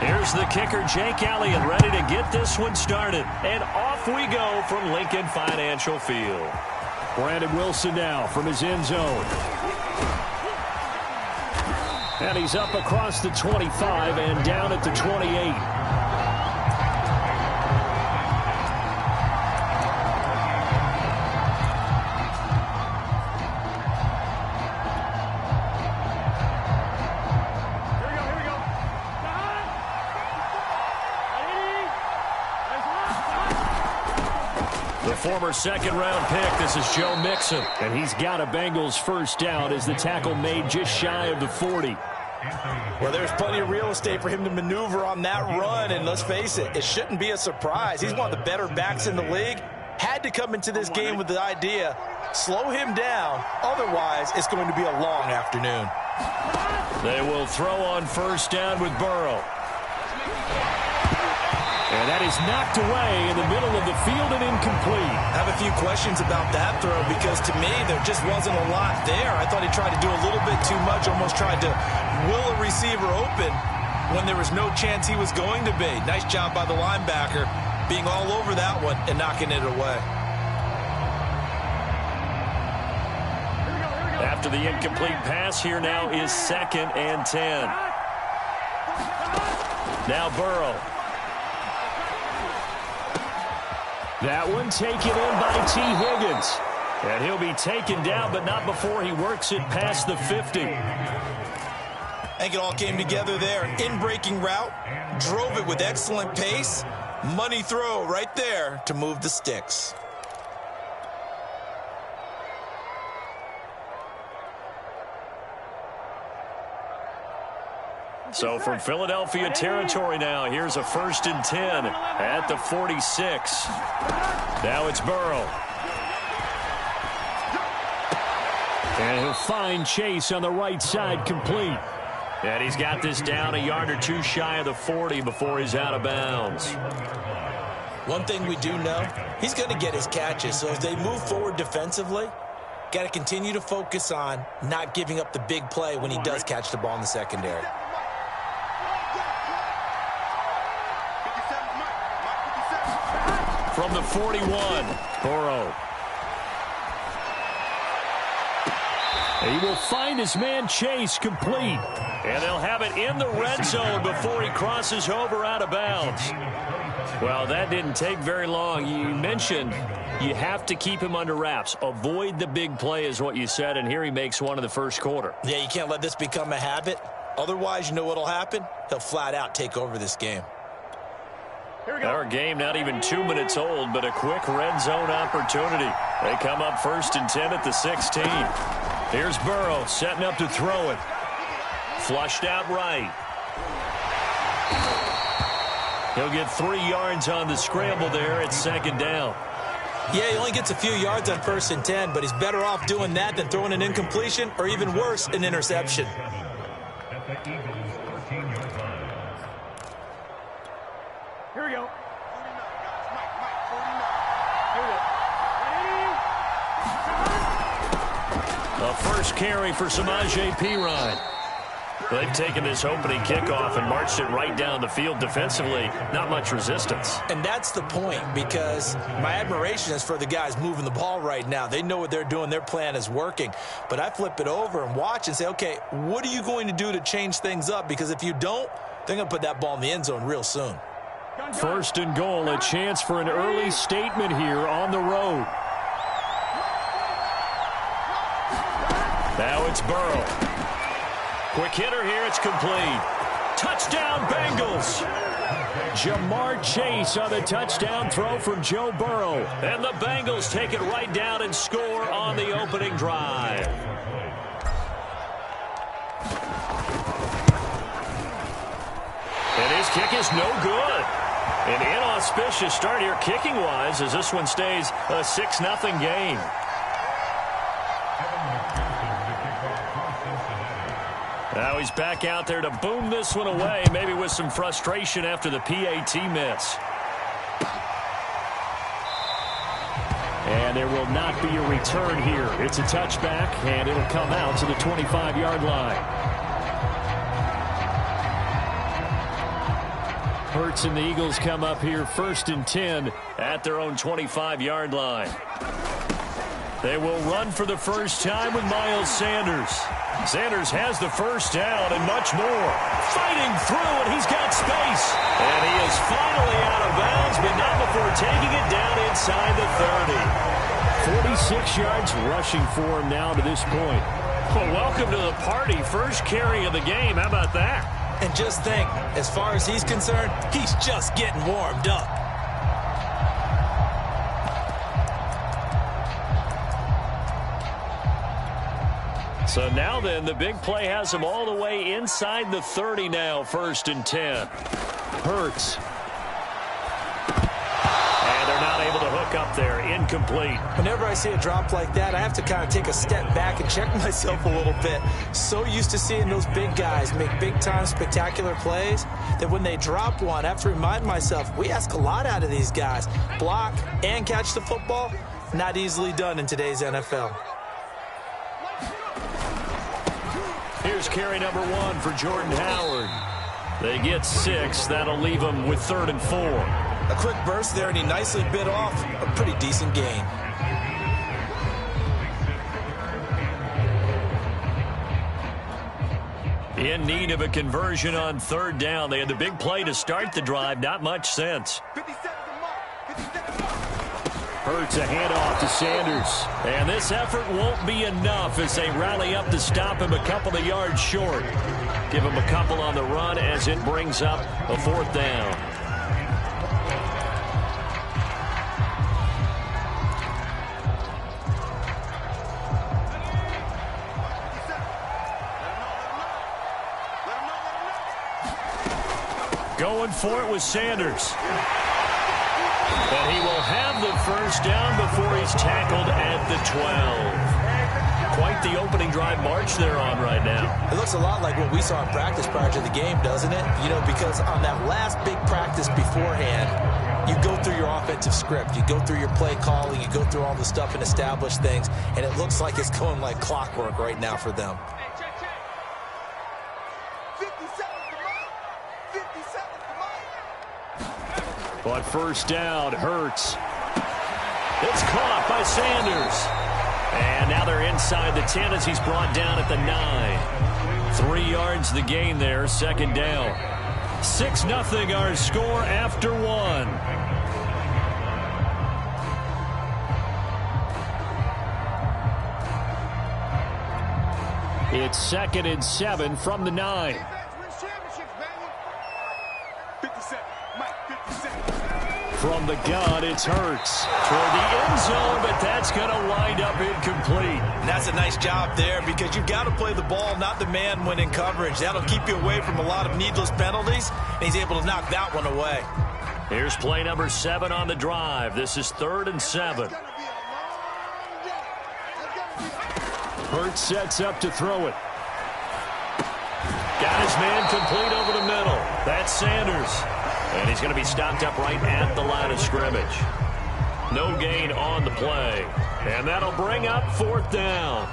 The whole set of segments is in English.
Here's the kicker, Jake Elliott, ready to get this one started. And off we go from Lincoln Financial Field. Brandon Wilson now from his end zone. And he's up across the 25 and down at the 28. Former second-round pick. This is Joe Mixon. And he's got a Bengals first down as the tackle made just shy of the 40. Well, there's plenty of real estate for him to maneuver on that run. And let's face it, it shouldn't be a surprise. He's one of the better backs in the league. Had to come into this game with the idea, slow him down. Otherwise, it's going to be a long afternoon. They will throw on first down with Burrow. And that is knocked away in the middle of the field and incomplete. I have a few questions about that throw because to me there just wasn't a lot there. I thought he tried to do a little bit too much, almost tried to will a receiver open when there was no chance he was going to be. Nice job by the linebacker being all over that one and knocking it away. After the incomplete pass, here now is 2nd and 10. Now Burrow. That one taken in by T. Higgins. And he'll be taken down, but not before he works it past the 50. I think it all came together there. In-breaking route, drove it with excellent pace. Money throw right there to move the sticks. So from Philadelphia territory now, here's a 1st and 10 at the 46. Now it's Burrow. And he'll find Chase on the right side complete. And he's got this down a yard or two shy of the 40 before he's out of bounds. One thing we do know, he's going to get his catches. So as they move forward defensively, got to continue to focus on not giving up the big play when he does catch the ball in the secondary. From the 41, Burrow. He will find his man Chase complete. And they'll have it in the red zone before he crosses over out of bounds. Well, that didn't take very long. You mentioned you have to keep him under wraps. Avoid the big play is what you said, and here he makes one in the first quarter. Yeah, you can't let this become a habit. Otherwise, you know what will happen? He'll flat out take over this game. Our game not even 2 minutes old, but a quick red zone opportunity. They come up 1st and 10 at the 16. Here's Burrow setting up to throw it. Flushed out right. He'll get 3 yards on the scramble there at 2nd down. Yeah, he only gets a few yards on 1st and 10, but he's better off doing that than throwing an incompletion or even worse, an interception. Here we go. A first carry for Samaje Perine. They've taken this opening kickoff and marched it right down the field defensively. Not much resistance. And that's the point, because my admiration is for the guys moving the ball right now. They know what they're doing. Their plan is working. But I flip it over and watch and say, okay, what are you going to do to change things up? Because if you don't, they're going to put that ball in the end zone real soon. 1st and goal, a chance for an early statement here on the road. Now it's Burrow. Quick hitter here, it's complete. Touchdown, Bengals. Jamar Chase on the touchdown throw from Joe Burrow. And the Bengals take it right down and score on the opening drive. And his kick is no good. An inauspicious start here kicking-wise as this one stays a 6-0 game. Now he's back out there to boom this one away, maybe with some frustration after the PAT miss. And there will not be a return here. It's a touchback, and it'll come out to the 25-yard line. Hurts and the Eagles come up here 1st and 10 at their own 25-yard line. They will run for the first time with Miles Sanders. Sanders has the first down and much more. Fighting through, and he's got space. And he is finally out of bounds, but not before taking it down inside the 30. 46 yards rushing for him now to this point. Well, welcome to the party. First carry of the game. How about that? And just think, as far as he's concerned, he's just getting warmed up. So now then, the big play has him all the way inside the 30 now, 1st and 10. Hurts. And they're not able to hook up there. Incomplete. Whenever I see a drop like that, I have to kind of take a step back and check myself a little bit. So used to seeing those big guys make big-time spectacular plays that when they drop one, I have to remind myself, we ask a lot out of these guys. Block and catch the football, not easily done in today's NFL. Here's carry number 1 for Jordan Howard. They get 6. That'll leave them with 3rd and 4. A quick burst there, and he nicely bit off a pretty decent gain. In need of a conversion on 3rd down. They had the big play to start the drive. Not much sense. Hurts a handoff to Sanders. And this effort won't be enough as they rally up to stop him a couple of yards short. Give him a couple on the run as it brings up a 4th down. Going for it with Sanders. And he will have the first down before he's tackled at the 12. Quite the opening drive march they're on right now. It looks a lot like what we saw in practice prior to the game, doesn't it? You know, because on that last big practice beforehand, you go through your offensive script. You go through your play calling. You go through all the stuff and establish things. And it looks like it's going like clockwork right now for them. But first down, Hurts. It's caught by Sanders. And now they're inside the 10 as he's brought down at the 9. 3 yards the gain there, 2nd down. 6-0 our score after 1. It's 2nd and 7 from the 9. From the gun, it's Hurts toward the end zone, but that's going to wind up incomplete. And that's a nice job there because you've got to play the ball, not the man when in coverage. That'll keep you away from a lot of needless penalties, and he's able to knock that one away. Here's play number 7 on the drive. This is 3rd and 7. Hurts sets up to throw it. Got his man complete over the middle. That's Sanders. And he's going to be stopped up right at the line of scrimmage. No gain on the play. And that'll bring up 4th down.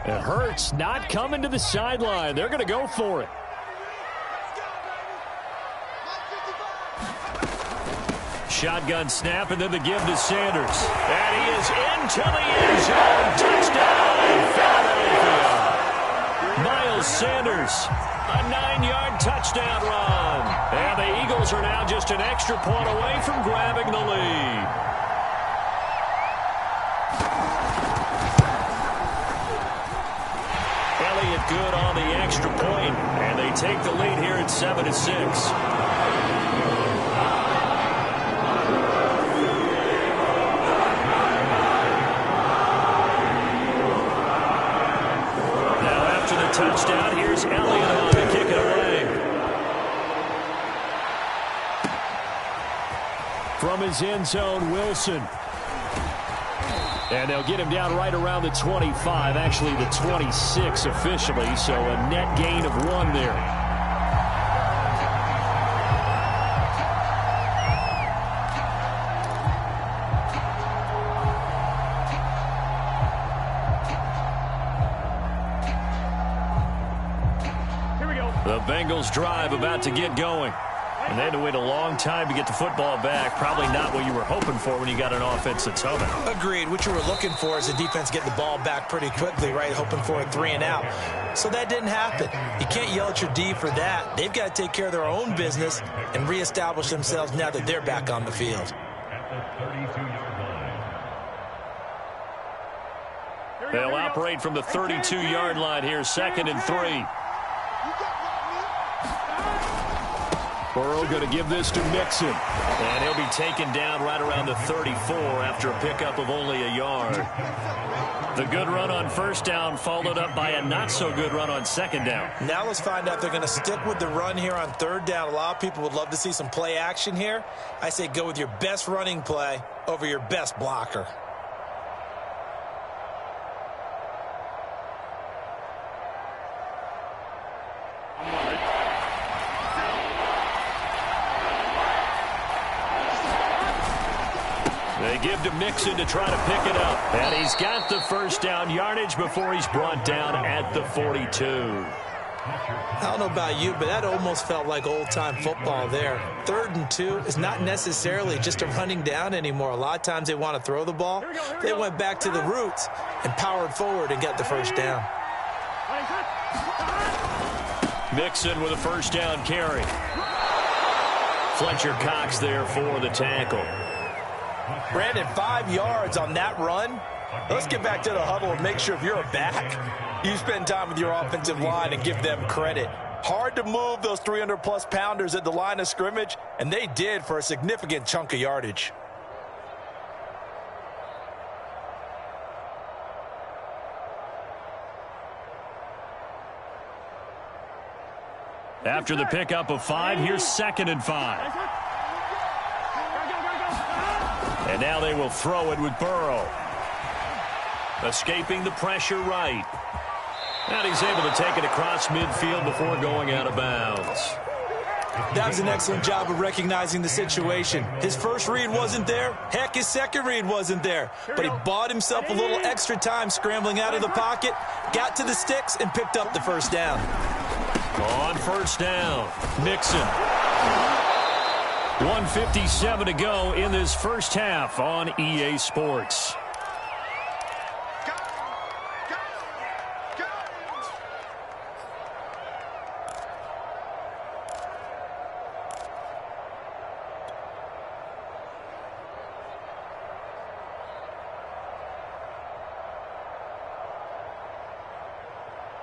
And Hurts not coming to the sideline. They're going to go for it. Shotgun snap and then the give to Sanders. And he is into the end zone. Touchdown, Philadelphia. Miles Sanders, a 9-yard touchdown run. And the Eagles are now just an extra point away from grabbing the lead. Elliott good on the extra point, and they take the lead here at 7-6. Touchdown. Here's Elliott on to kick it away. From his end zone, Wilson. And they'll get him down right around the 25, actually the 26 officially, so a net gain of 1 there. The Bengals drive about to get going. And they had to wait a long time to get the football back. Probably not what you were hoping for when you got an offense that's humming. Agreed. What you were looking for is the defense getting the ball back pretty quickly, right? Hoping for a 3-and-out. So that didn't happen. You can't yell at your D for that. They've got to take care of their own business and reestablish themselves now that they're back on the field. They'll operate from the 32-yard line here, 2nd and 3. Burrow going to give this to Mixon. And he'll be taken down right around the 34 after a pickup of only a yard. The good run on 1st down followed up by a not-so-good run on 2nd down. Now let's find out if they're going to stick with the run here on 3rd down. A lot of people would love to see some play action here. I say go with your best running play over your best blocker. They give to Mixon to try to pick it up. And he's got the 1st down yardage before he's brought down at the 42. I don't know about you, but that almost felt like old-time football there. 3rd and 2 is not necessarily just a running down anymore. A lot of times they want to throw the ball. They went back to the roots and powered forward and got the 1st down. Mixon with a 1st down carry. Fletcher Cox there for the tackle. Brandon, 5 yards on that run. Let's get back to the huddle and make sure if you're a back, you spend time with your offensive line and give them credit. Hard to move those 300-plus pounders at the line of scrimmage, and they did for a significant chunk of yardage. After the pickup of 5, here's 2nd and 5. And now they will throw it with Burrow. Escaping the pressure right. And he's able to take it across midfield before going out of bounds. That was an excellent job of recognizing the situation. His first read wasn't there. Heck, his second read wasn't there. But he bought himself a little extra time scrambling out of the pocket, got to the sticks, and picked up the 1st down. On 1st down, Mixon. 1:57 to go in this 1st half on EA Sports.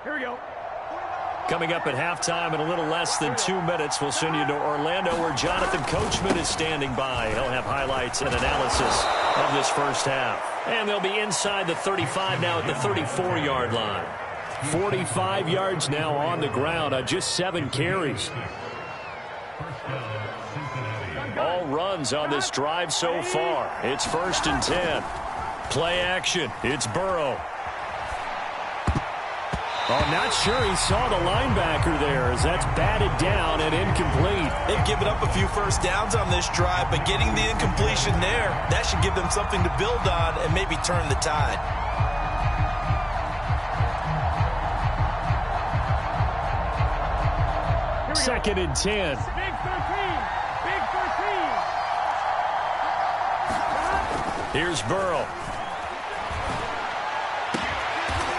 Here we go. Coming up at halftime in a little less than 2 minutes, we'll send you to Orlando where Jonathan Coachman is standing by. He'll have highlights and analysis of this 1st half. And they'll be inside the 35 now at the 34-yard line. 45 yards now on the ground on just 7 carries. All runs on this drive so far. It's 1st and 10. Play action. It's Burrow. Oh, not sure he saw the linebacker there as that's batted down and incomplete. They've given up a few 1st downs on this drive, but getting the incompletion there, that should give them something to build on and maybe turn the tide. Second and 10. Big 13. Big 13. Here's Burrow.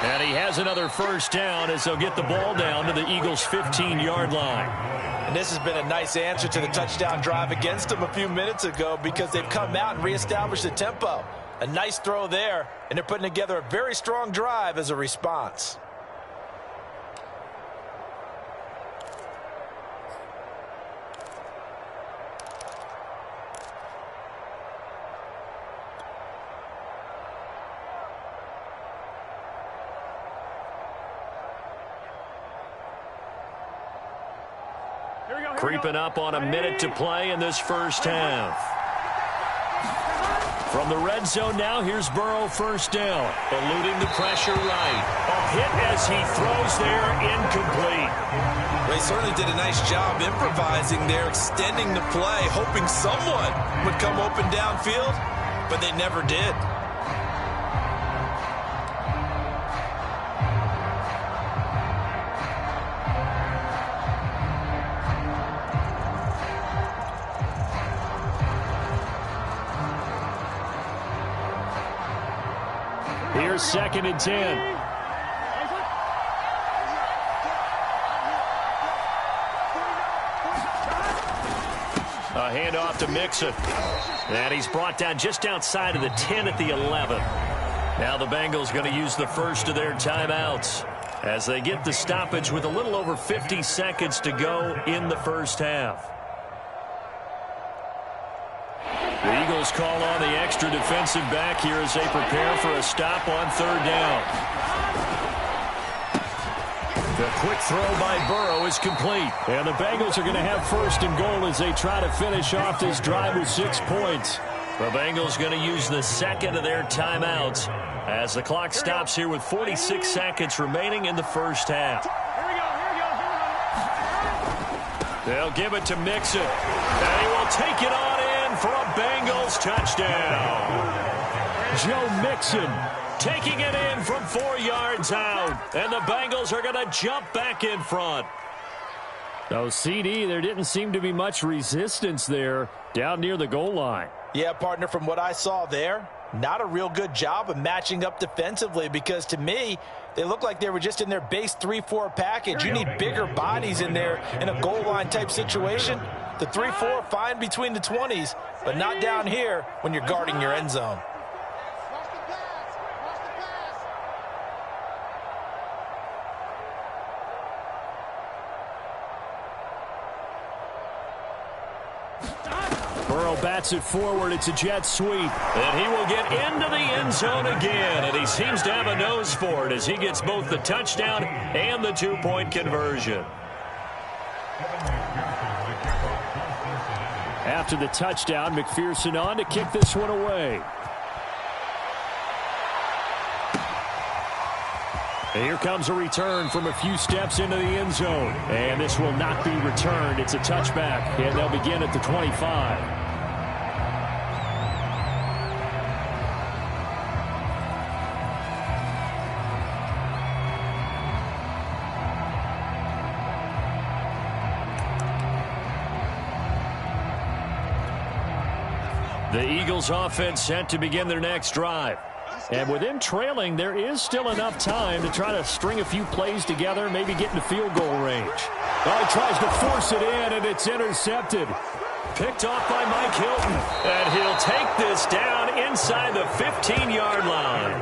And he has another 1st down as they'll get the ball down to the Eagles' 15-yard line. And this has been a nice answer to the touchdown drive against them a few minutes ago because they've come out and reestablished the tempo. A nice throw there, and they're putting together a very strong drive as a response. Creeping up on a minute to play in this 1st half. From the red zone now, here's Burrow 1st down. Eluding the pressure right. A hit as he throws there, incomplete. Well, he certainly did a nice job improvising there, extending the play, hoping someone would come open downfield, but they never did. 2nd and 10. A handoff to Mixon. And he's brought down just outside of the 10 at the 11. Now the Bengals going to use the first of their timeouts as they get the stoppage with a little over 50 seconds to go in the first half. The Eagles call on the extra defensive back here as they prepare for a stop on 3rd down. The quick throw by Burrow is complete. And the Bengals are going to have 1st and goal as they try to finish off this drive with 6 points. The Bengals going to use the 2nd of their timeouts as the clock stops here with 46 seconds remaining in the first half. They'll give it to Mixon. And he will take it on in for a Bengals touchdown. Joe Mixon taking it in from 4 yards out. And the Bengals are going to jump back in front. So, CD, there didn't seem to be much resistance there down near the goal line. Yeah, partner, from what I saw there, not a real good job of matching up defensively because, to me, they look like they were just in their base 3-4 package. You need bigger bodies in there in a goal line type situation. The 3-4, fine between the 20s, but not down here when you're guarding your end zone. Burrow bats it forward. It's a jet sweep. And he will get into the end zone again. And he seems to have a nose for it as he gets both the touchdown and the 2-point conversion. After the touchdown, McPherson on to kick this one away. And here comes a return from a few steps into the end zone. And this will not be returned. It's a touchback. And they'll begin at the 25. The Eagles offense set to begin their next drive. And with them trailing, there is still enough time to try to string a few plays together, maybe get into field goal range. Oh, he tries to force it in, and it's intercepted. Picked off by Mike Hilton. And he'll take this down inside the 15-yard line.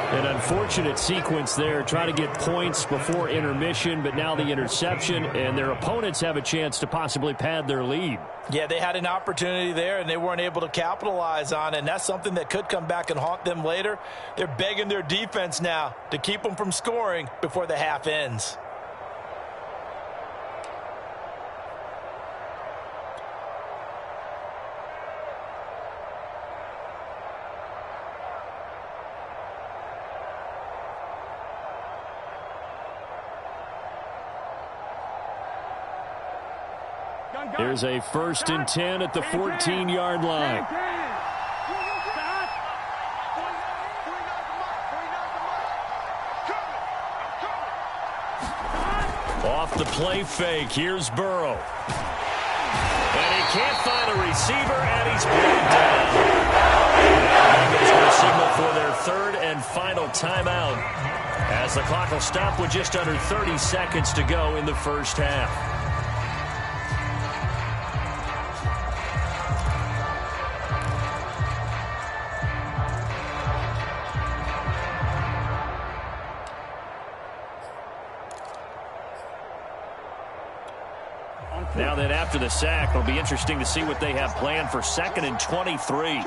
An unfortunate sequence there, trying to get points before intermission, but now the interception, and their opponents have a chance to possibly pad their lead. Yeah, they had an opportunity there, and they weren't able to capitalize on it, and that's something that could come back and haunt them later. They're begging their defense now to keep them from scoring before the half ends. There's a 1st and 10 at the 14-yard line. Off the play fake, here's Burrow. And he can't find a receiver, and he's brought down. And the Eagles going to signal for their 3rd and final timeout as the clock will stop with just under 30 seconds to go in the first half. Now then, after the sack, it'll be interesting to see what they have planned for 2nd and 23.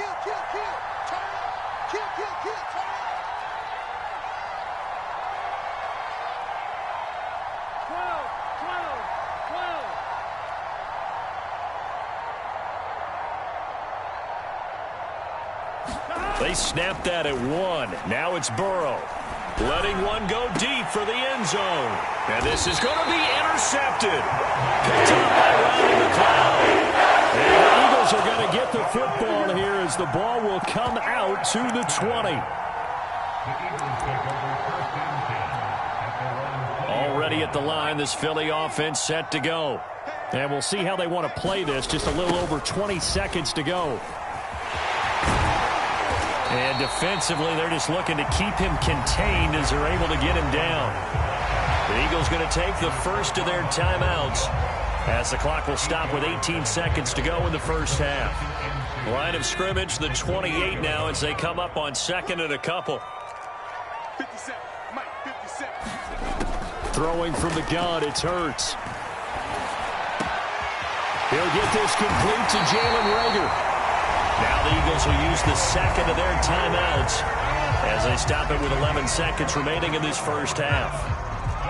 They snapped that at 1. Now it's Burrow. Letting one go deep for the end zone. And this is going to be intercepted. Picked up by Rodney McLeod. And the Eagles are going to get the football here as the ball will come out to the 20. Already at the line, this Philly offense set to go. And we'll see how they want to play this. Just a little over 20 seconds to go. And defensively, they're just looking to keep him contained as they're able to get him down. The Eagles going to take the first of their timeouts as the clock will stop with 18 seconds to go in the first half. Line of scrimmage, the 28 now as they come up on second and a couple. 57, Mike, 57. Throwing from the gun, it's Hurts. He'll get this complete to Jalen Reagor. Now the Eagles will use the second of their timeouts as they stop it with 11 seconds remaining in this first half.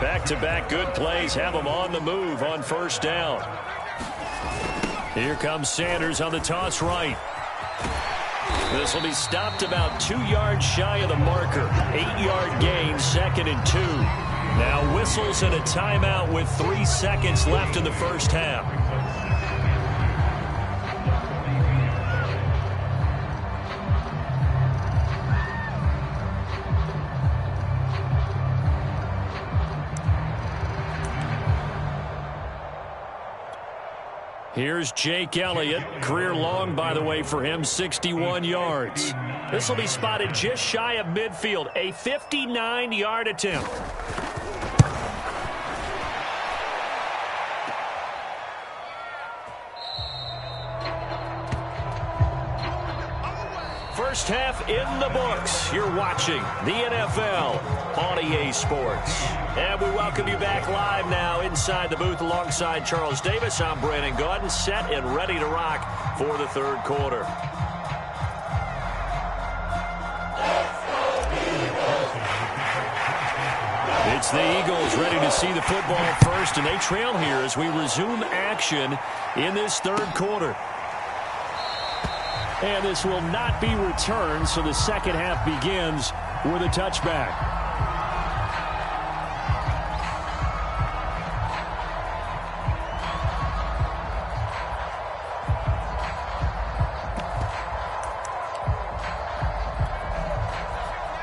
Back-to-back good plays have them on the move on first down. Here comes Sanders on the toss right. This will be stopped about 2 yards shy of the marker. 8-yard gain, 2nd and 2. Now whistles and a timeout with 3 seconds left in the first half. Here's Jake Elliott. Career long, by the way, for him, 61 yards. This will be spotted just shy of midfield. A 59-yard attempt. First half in the books. You're watching the NFL on EA Sports. And we welcome you back live now inside the booth alongside Charles Davis. I'm Brandon Gaudin, set and ready to rock for the third quarter. It's the Eagles ready to see the football first, and they trail here as we resume action in this third quarter. And this will not be returned, so the second half begins with a touchback.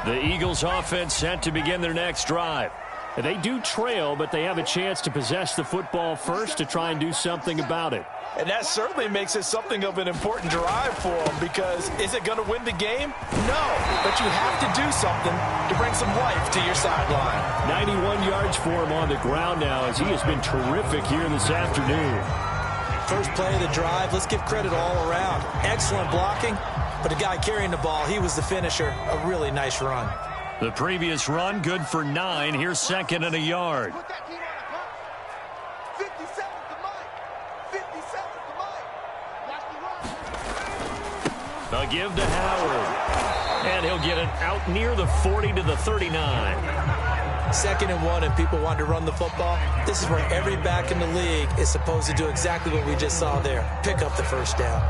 The Eagles offense set to begin their next drive. They do trail, but they have a chance to possess the football first to try and do something about it. And that certainly makes it something of an important drive for them, because is it going to win the game? No, but you have to do something to bring some life to your sideline. 91 yards for him on the ground now as he has been terrific here this afternoon. First play of the drive, let's give credit all around. Excellent blocking, but the guy carrying the ball, he was the finisher. A really nice run. The previous run, good for 9. Here's 2nd and a yard. A give to Howard. And he'll get it out near the 40 to the 39. 2nd and 1, and people want to run the football. This is where every back in the league is supposed to do exactly what we just saw there. Pick up the first down.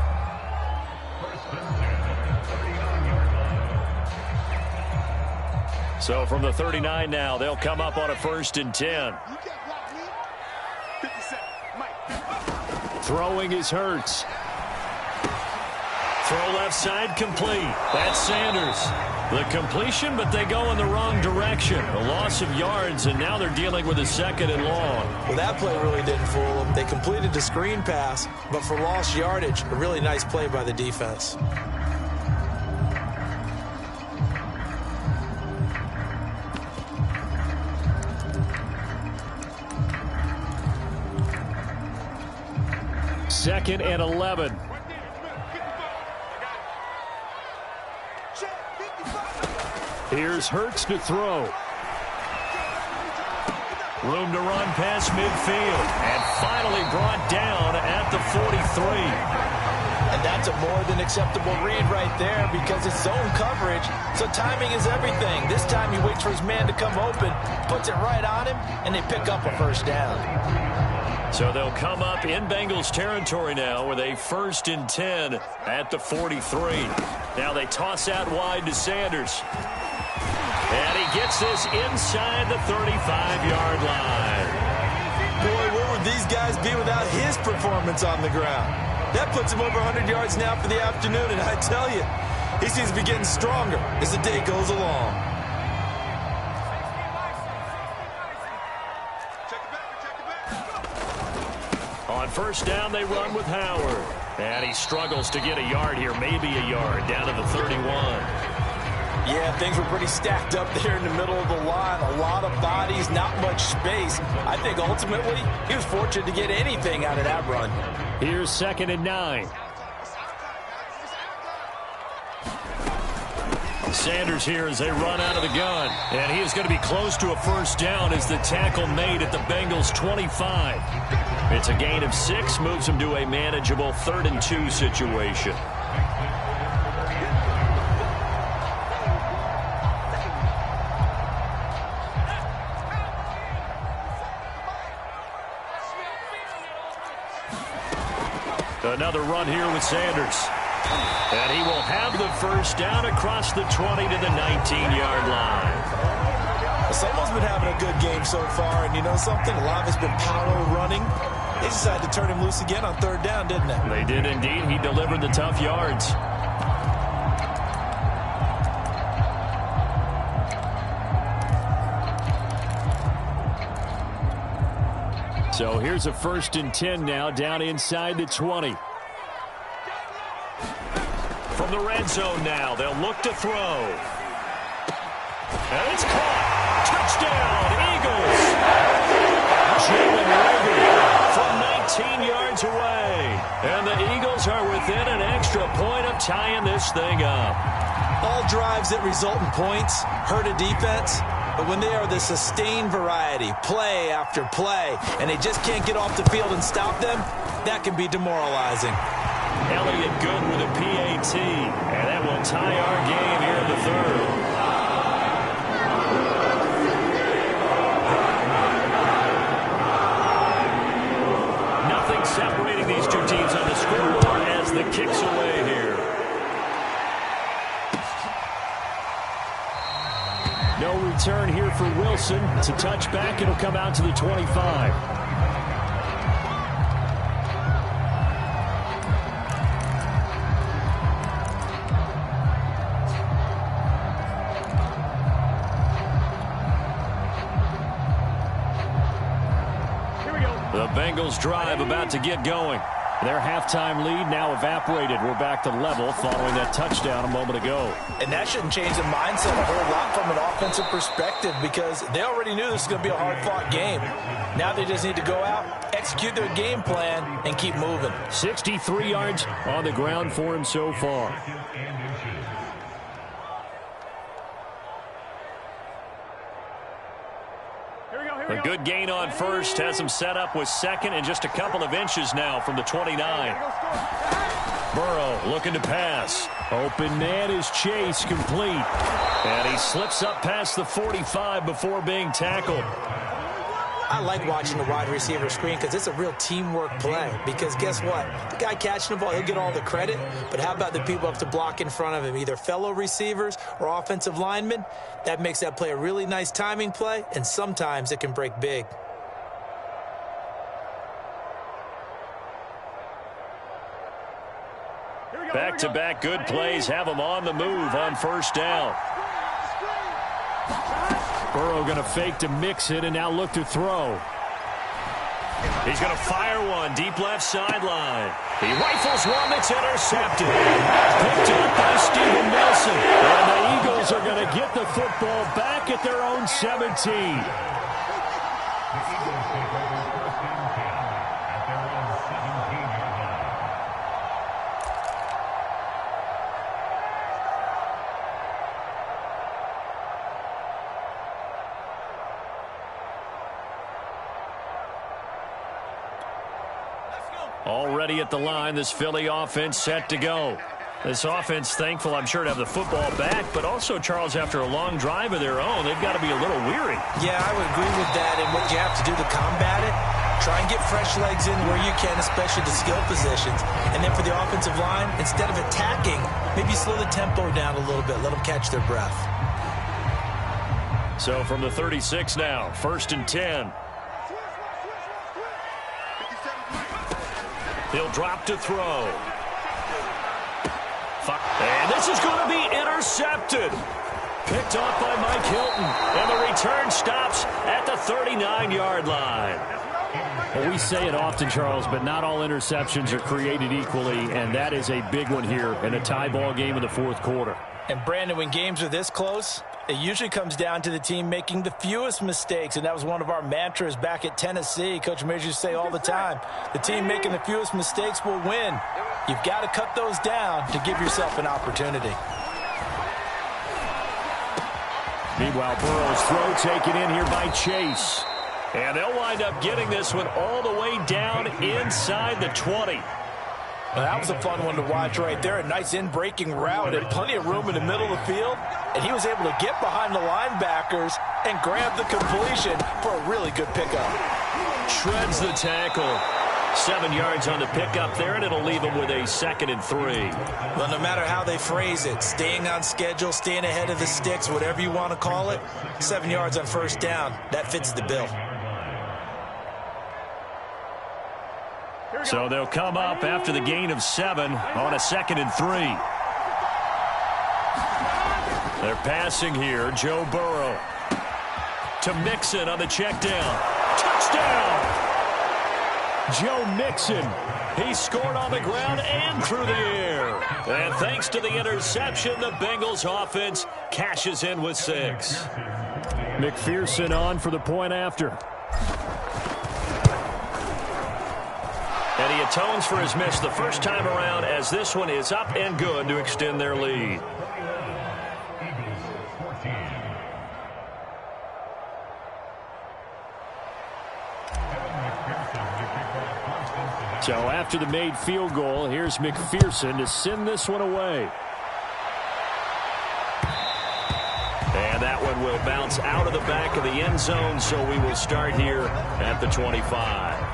So from the 39 now, they'll come up on a 1st and 10. Throwing is Hurts. Throw left side complete. That's Sanders. The completion, but they go in the wrong direction. A loss of yards, and now they're dealing with a 2nd and long. Well, that play really didn't fool them. They completed the screen pass, but for lost yardage, a really nice play by the defense. Second and 11. Here's Hurts to throw. Room to run past midfield. And finally brought down at the 43. And that's a more than acceptable read right there, because it's zone coverage, so timing is everything. This time he waits for his man to come open, puts it right on him, and they pick up a first down. So they'll come up in Bengals territory now with a 1st and 10 at the 43. Now they toss out wide to Sanders. And he gets this inside the 35-yard line. Boy, where would these guys be without his performance on the ground? That puts him over 100 yards now for the afternoon, and I tell you, he seems to be getting stronger as the day goes along. On first down, they run with Howard. And he struggles to get a yard here, maybe a yard, down to the 31. Yeah, things were pretty stacked up there in the middle of the line. A lot of bodies, not much space. I think ultimately he was fortunate to get anything out of that run. Here's 2nd and 9. Sanders here as they run out of the gun. And he is going to be close to a first down as the tackle made at the Bengals' 25. It's a gain of 6, moves him to a manageable 3rd and 2 situation. Another run here with Sanders. And he will have the first down across the 20 to the 19-yard line. Someone's been having a good game so far, and you know something? A lot of it's been power running. They decided to turn him loose again on 3rd down, didn't they? They did indeed. He delivered the tough yards. So here's a 1st and 10 now, down inside the 20. From the red zone now, they'll look to throw. And it's caught. Touchdown, Eagles. Jalen Regs from 19 yards away. And the Eagles are within an extra point of tying this thing up. All drives that result in points hurt a defense. But when they are the sustained variety, play after play, and they just can't get off the field and stop them, that can be demoralizing. Elliott good with a PAT, and that will tie our game here in the 3rd. Nothing separating these two teams on the scoreboard as the kick's away here. No return here for Wilson. It's a touchback. It'll come out to the 25. The Bengals drive about to get going. Their halftime lead now evaporated. We're back to level following that touchdown a moment ago. And that shouldn't change the mindset a whole lot from an offensive perspective because they already knew this was going to be a hard-fought game. Now they just need to go out, execute their game plan, and keep moving. 63 yards on the ground for him so far. A good gain on first has him set up with 2nd and just a couple of inches now from the 29. Burrow looking to pass. Open man is Chase, complete. And he slips up past the 45 before being tackled. I like watching the wide receiver screen because it's a real teamwork play. Because guess what? The guy catching the ball, he'll get all the credit. But how about the people up to block in front of him, either fellow receivers or offensive linemen? That makes that play a really nice timing play, and sometimes it can break big. Back-to-back good plays have him on the move on first down. Burrow going to fake to mix it and now look to throw. He's going to fire one deep left sideline. He rifles one that's intercepted. Picked up by Steven Nelson. And the Eagles are going to get the football back at their own 17. Already at the line, this Philly offense set to go. This offense thankful, I'm sure, to have the football back, but also, Charles, after a long drive of their own, they've got to be a little weary. Yeah, I would agree with that, and what you have to do to combat it, try and get fresh legs in where you can, especially the skill positions. And then for the offensive line, instead of attacking, maybe slow the tempo down a little bit, let them catch their breath. So from the 36 now, 1st and 10. He'll drop to throw. And this is going to be intercepted. Picked off by Mike Hilton. And the return stops at the 39-yard line. Well, we say it often, Charles, but not all interceptions are created equally, and that is a big one here in a tie ball game in the 4th quarter. And Brandon, when games are this close, it usually comes down to the team making the fewest mistakes, and that was one of our mantras back at Tennessee. Coach Mears used to say all the time, the team making the fewest mistakes will win. You've got to cut those down to give yourself an opportunity. Meanwhile, Burrow's throw taken in here by Chase. And they'll wind up getting this one all the way down inside the 20. Well, that was a fun one to watch right there. A nice in-breaking route and plenty of room in the middle of the field. And he was able to get behind the linebackers and grab the completion for a really good pickup. Shreds the tackle. 7 yards on the pickup there, and it'll leave him with a 2nd and 3. Well, no matter how they phrase it, staying on schedule, staying ahead of the sticks, whatever you want to call it, 7 yards on first down, that fits the bill. So they'll come up after the gain of 7 on a 2nd and 3. They're passing here. Joe Burrow to Mixon on the check down. Touchdown! Joe Mixon. He scored on the ground and through the air. And thanks to the interception, the Bengals offense cashes in with 6. McPherson on for the point after. And he atones for his miss the first time around, as this one is up and good to extend their lead. So after the made field goal, here's McPherson to send this one away. And that one will bounce out of the back of the end zone, so we will start here at the 25.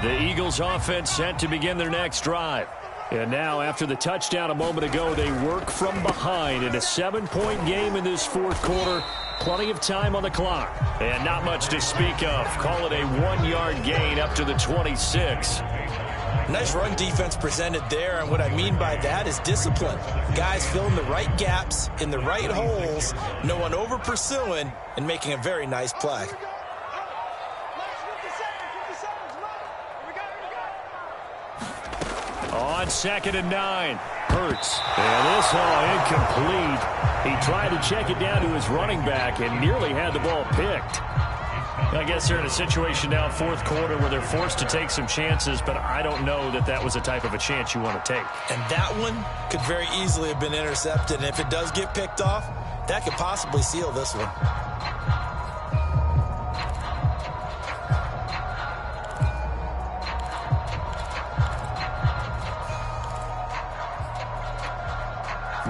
The Eagles offense set to begin their next drive. And now, after the touchdown a moment ago, they work from behind in a 7-point game in this fourth quarter. Plenty of time on the clock. And not much to speak of. Call it a 1-yard gain up to the 26. Nice run defense presented there, and what I mean by that is discipline. Guys filling the right gaps in the right holes, no one over pursuing, and making a very nice play. On 2nd and 9, Hurts. And this all incomplete. He tried to check it down to his running back and nearly had the ball picked. I guess they're in a situation now, fourth quarter, where they're forced to take some chances, but I don't know that that was the type of a chance you want to take. And that one could very easily have been intercepted, and if it does get picked off, that could possibly seal this one.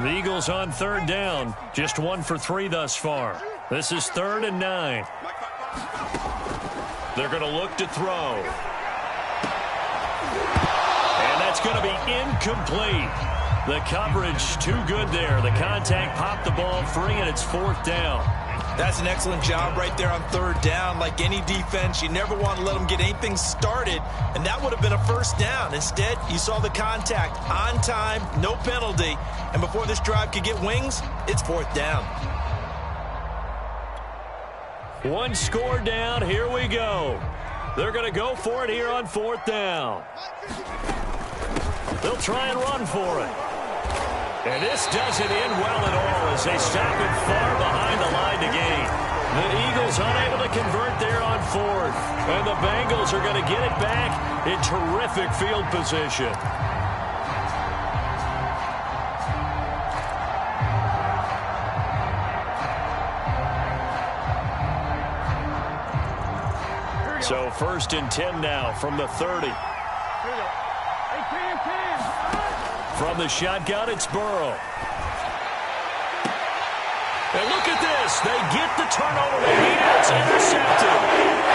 The Eagles on 3rd down. Just 1 for 3 thus far. This is 3rd and 9. They're going to look to throw. And that's going to be incomplete. The coverage too good there. The contact popped the ball free, and it's 4th down. That's an excellent job right there on 3rd down. Like any defense, you never want to let them get anything started, and that would have been a first down. Instead, you saw the contact on time, no penalty, and before this drive could get wings, it's 4th down. 1 score down. Here we go. They're going to go for it here on 4th down. They'll try and run for it. And this doesn't end well at all as they stop it far behind the line to gain. The Eagles unable to convert there on 4th. And the Bengals are going to get it back in terrific field position. So 1st and 10 now from the 30. From the shotgun, it's Burrow. And look at this. They get the turnover they need. It's intercepted.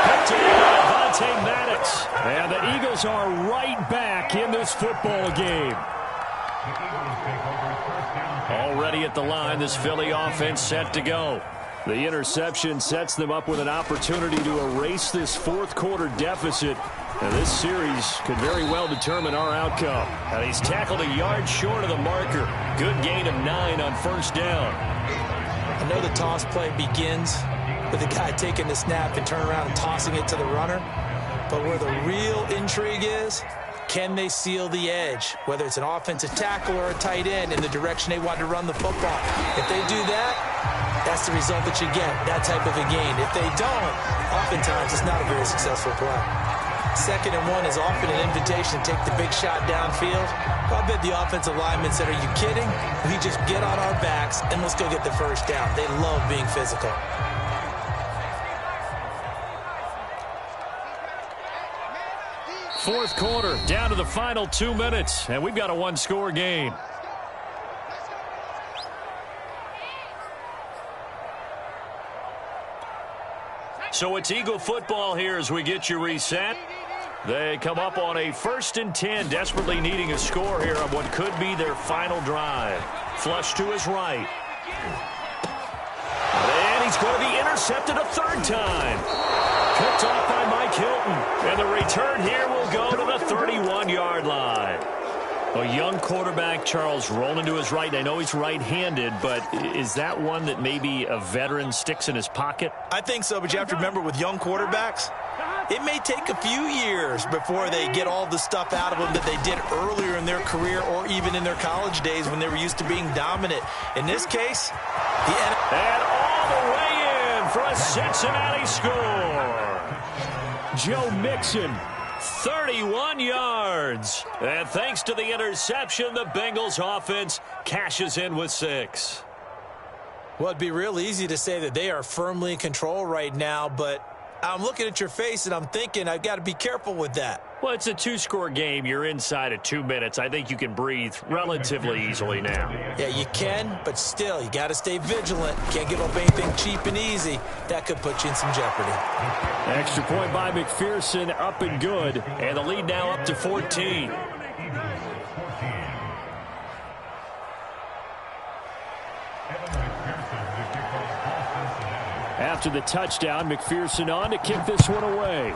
Picked up by Avonte Maddox. And the Eagles are right back in this football game. Already at the line, this Philly offense set to go. The interception sets them up with an opportunity to erase this fourth quarter deficit. And this series could very well determine our outcome. And he's tackled a yard short of the marker. Good gain of 9 on 1st down. I know the toss play begins with the guy taking the snap and turning around and tossing it to the runner. But where the real intrigue is can they seal the edge, whether it's an offensive tackle or a tight end, in the direction they want to run the football. If they do that, that's the result that you get, that type of a gain. If they don't, oftentimes it's not a very successful play. 2nd and 1 is often an invitation to take the big shot downfield. I bet the offensive linemen said, are you kidding? We just get on our backs and let's go get the first down. They love being physical. Fourth quarter, down to the final 2 minutes, and we've got a one-score game. So it's Eagle football here as we get you reset. They come up on a 1st and 10, desperately needing a score here on what could be their final drive. Flush to his right. And he's going to be intercepted a 3rd time. Picked off by Mike Hilton. And the return here will go to the 31-yard line. A young quarterback, Charles, rolling to his right. I know he's right-handed, but is that one that maybe a veteran sticks in his pocket? I think so, but you have to remember with young quarterbacks, it may take a few years before they get all the stuff out of them that they did earlier in their career or even in their college days when they were used to being dominant. In this case, and all the way in for a Cincinnati score. Joe Mixon, 31 yards. And thanks to the interception, the Bengals offense cashes in with 6. Well, it'd be real easy to say that they are firmly in control right now, but I'm looking at your face and I'm thinking I've got to be careful with that. Well, it's a 2-score game. You're inside of 2 minutes. I think you can breathe relatively easily now. Yeah, you can, but still, you got to stay vigilant. Can't give up anything cheap and easy. That could put you in some jeopardy. Extra point by McPherson, up and good. And the lead now up to 14. After the touchdown, McPherson on to kick this one away.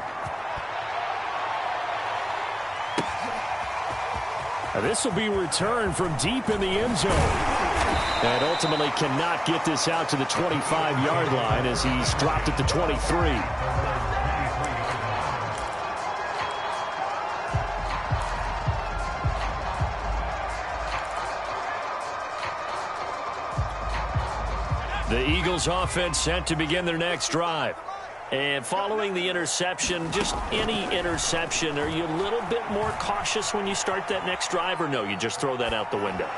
Now this will be returned from deep in the end zone. And ultimately cannot get this out to the 25-yard line as he's dropped at the 23. The Eagles offense set to begin their next drive. And following the interception, just any interception, are you a little bit more cautious when you start that next drive, or no, you just throw that out the window?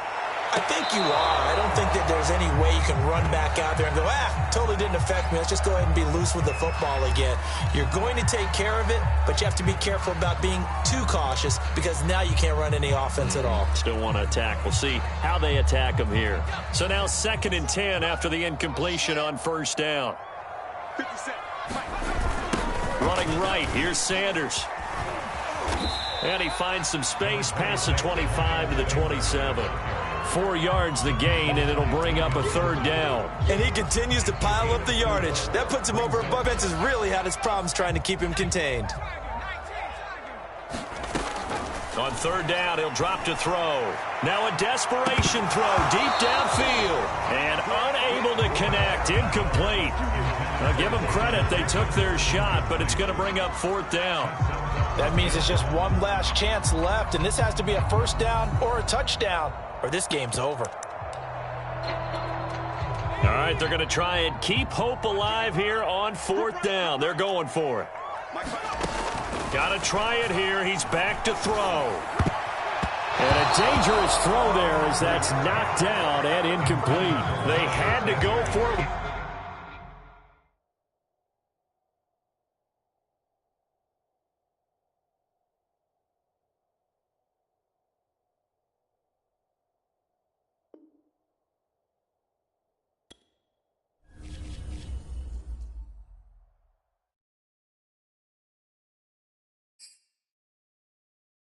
I think you are. I don't think that there's any way you can run back out there and go, totally didn't affect me. Let's just go ahead and be loose with the football again. You're going to take care of it, but you have to be careful about being too cautious because now you can't run any offense at all. Still want to attack. We'll see how they attack them here. So now 2nd and 10 after the incompletion on 1st down. 57. Running right, here's Sanders. And he finds some space past the 25 to the 27. 4 yards the gain, and it'll bring up a 3rd down. And he continues to pile up the yardage. That puts him over above. Defense has really had his problems trying to keep him contained. On 3rd down, he'll drop to throw. Now a desperation throw deep downfield. And unable to connect. Incomplete. Now give them credit. They took their shot, but it's going to bring up 4th down. That means it's just one last chance left, and this has to be a 1st down or a touchdown, or this game's over. All right, they're going to try and keep hope alive here on 4th down. They're going for it. Got to try it here. He's back to throw. And a dangerous throw there as that's knocked down and incomplete. They had to go for it.